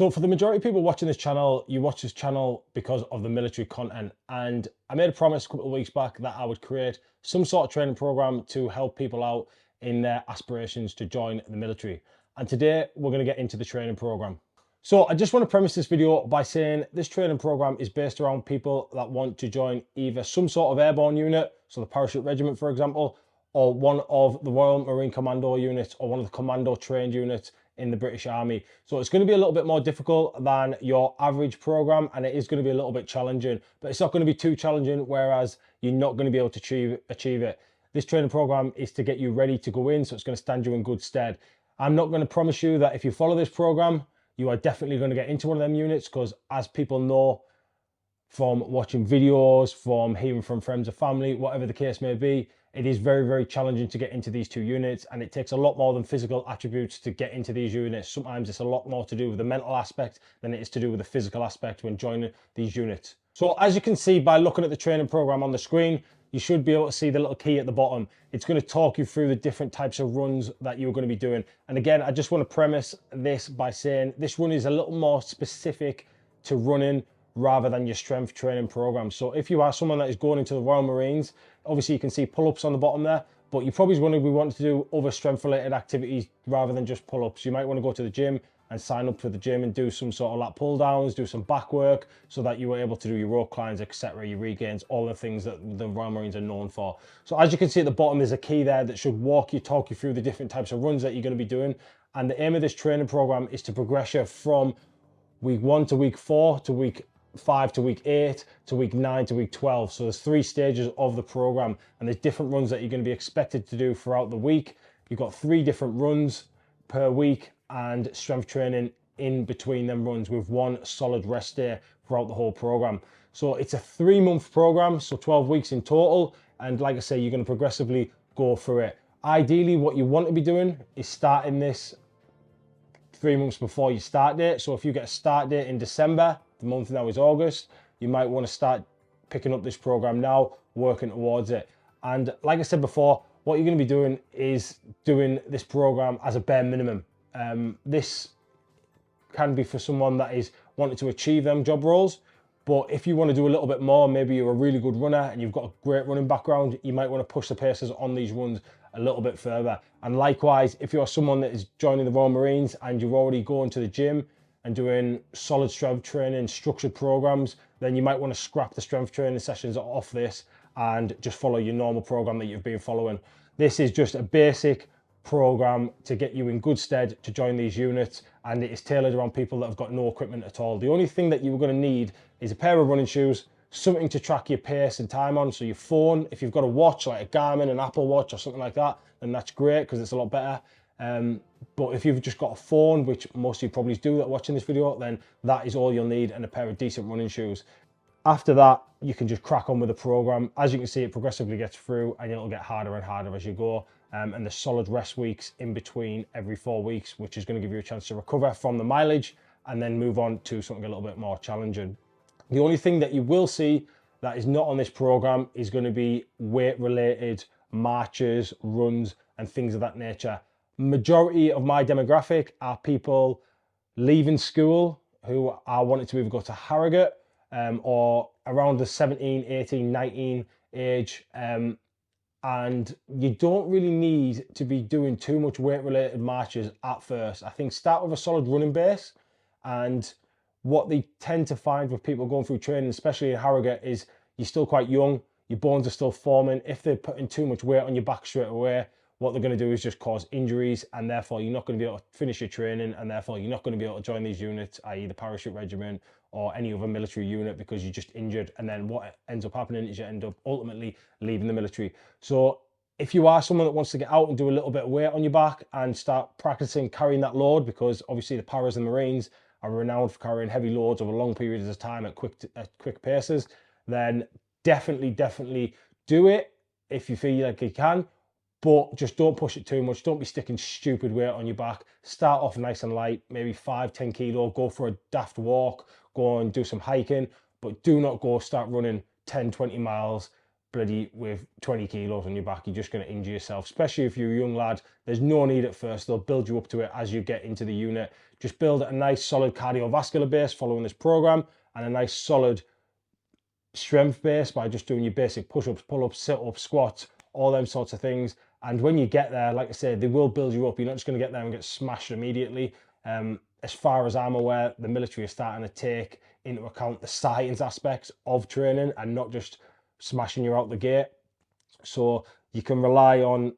So for the majority of people watching this channel, you watch this channel because of the military content. And I made a promise a couple of weeks back that I would create some sort of training program to help people out in their aspirations to join the military. And today we're going to get into the training program. So I just want to premise this video by saying this training program is based around people that want to join either some sort of airborne unit, so the parachute regiment, for example, or one of the Royal Marine Commando units or one of the commando trained units in the British Army. So it's going to be a little bit more difficult than your average program, and it is going to be a little bit challenging, but it's not going to be too challenging whereas you're not going to be able to achieve it. This training program is to get you ready to go in, so it's going to stand you in good stead. I'm not going to promise you that if you follow this program you are definitely going to get into one of them units, because as people know from watching videos, from hearing from friends or family, whatever the case may be, it is very, very challenging to get into these two units, and it takes a lot more than physical attributes to get into these units. Sometimes it's a lot more to do with the mental aspect than it is to do with the physical aspect when joining these units. So as you can see by looking at the training program on the screen, you should be able to see the little key at the bottom. It's going to talk you through the different types of runs that you're going to be doing. And again, I just want to premise this by saying this run is a little more specific to running rather than your strength training program. So if you are someone that is going into the Royal Marines, obviously you can see pull-ups on the bottom there, but you probably going to be wanting to do other strength related activities rather than just pull-ups. You might want to go to the gym and sign up for the gym and do some sort of lat pull downs, do some back work so that you are able to do your rope climbs, etc., your regains, all the things that the Royal Marines are known for. So as you can see at the bottom, there's a key there that should talk you through the different types of runs that you're going to be doing. And the aim of this training program is to progress you from week 1 to week 4 to week 5 to week 8 to week 9 to week 12. So there's 3 stages of the program, and there's different runs that you're going to be expected to do throughout the week. You've got 3 different runs per week and strength training in between them runs with 1 solid rest day throughout the whole program. So it's a 3-month program, so 12 weeks in total. And like I say, you're going to progressively go through it. Ideally, what you want to be doing is starting this 3 months before your start date. So if you get a start date in December, the month now is August, you might want to start picking up this program now, working towards it. And like I said before, what you're going to be doing is doing this program as a bare minimum. This can be for someone that is wanting to achieve them job roles, but if you want to do a little bit more, maybe you're a really good runner and you've got a great running background, you might want to push the paces on these runs a little bit further. And likewise, if you're someone that is joining the Royal Marines and you're already going to the gym and doing solid strength training, structured programs, then you might want to scrap the strength training sessions off this and just follow your normal program that you've been following. This is just a basic program to get you in good stead to join these units, and it is tailored around people that have got no equipment at all. The only thing that you're going to need is a pair of running shoes, something to track your pace and time on, so your phone, if you've got a watch like a Garmin, an Apple Watch or something like that, then that's great because it's a lot better. But if you've just got a phone, which most of you probably do that are watching this video, then that is all you'll need, and a pair of decent running shoes. After that, you can just crack on with the program. As you can see, it progressively gets through and it'll get harder and harder as you go. And there's solid rest weeks in between every 4 weeks, which is going to give you a chance to recover from the mileage and then move on to something a little bit more challenging. The only thing that you will see that is not on this program is going to be weight related marches, runs and things of that nature. Majority of my demographic are people leaving school who are wanting to either go to Harrogate or around the 17, 18, 19 age. And you don't really need to be doing too much weight related marches at first. I think start with a solid running base, and what they tend to find with people going through training, especially in Harrogate, is you're still quite young, your bones are still forming. If they're putting too much weight on your back straight away, what they're going to do is just cause injuries, and therefore you're not going to be able to finish your training, and therefore you're not going to be able to join these units, i.e. the parachute regiment or any other military unit, because you're just injured. And then what ends up happening is you end up ultimately leaving the military. So if you are someone that wants to get out and do a little bit of weight on your back and start practicing carrying that load, because obviously the paras and Marines are renowned for carrying heavy loads over long periods of time at quick paces, then definitely do it if you feel like you can. But just don't push it too much. Don't be sticking stupid weight on your back. Start off nice and light, maybe 5-10 kilo, go for a daft walk, go and do some hiking, but do not go start running 10-20 miles bloody with 20 kilos on your back. You're just going to injure yourself, especially if you're a young lad. There's no need at first. They'll build you up to it as you get into the unit. Just build a nice solid cardiovascular base following this program, and a nice solid strength base by just doing your basic push-ups, pull-ups, sit-ups, squats, all them sorts of things. And when you get there, like I said, they will build you up. You're not just going to get there and get smashed immediately. As far as I'm aware, the military is starting to take into account the science aspects of training and not just smashing you out the gate. So you can rely on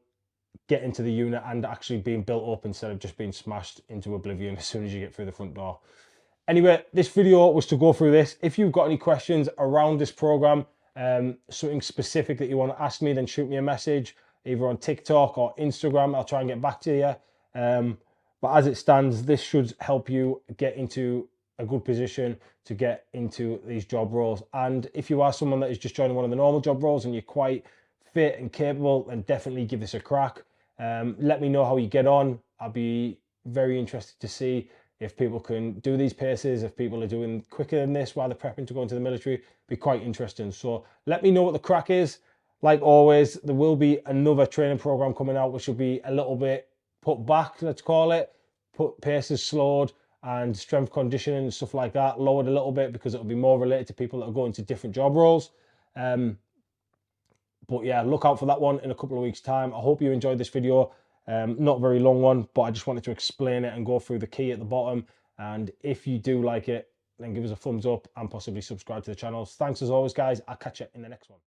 getting to the unit and actually being built up instead of just being smashed into oblivion as soon as you get through the front door. Anyway, this video was to go through this. If you've got any questions around this program, something specific that you want to ask me, then shoot me a message either on TikTok or Instagram. I'll try and get back to you. But as it stands, this should help you get into a good position to get into these job roles. And if you are someone that is just joining one of the normal job roles and you're quite fit and capable, then definitely give this a crack. Let me know how you get on. I'll be very interested to see if people can do these paces, if people are doing quicker than this while they're prepping to go into the military. Be quite interesting. So let me know what the crack is. Like always, there will be another training program coming out, which will be a little bit put back, let's call it. Put paces slowed and strength conditioning and stuff like that lowered a little bit, because it'll be more related to people that are going to different job roles. But yeah, look out for that one in a couple of weeks' time. I hope you enjoyed this video. Not a very long one, but I just wanted to explain it and go through the key at the bottom. And if you do like it, then give us a thumbs up and possibly subscribe to the channel. Thanks as always, guys. I'll catch you in the next one.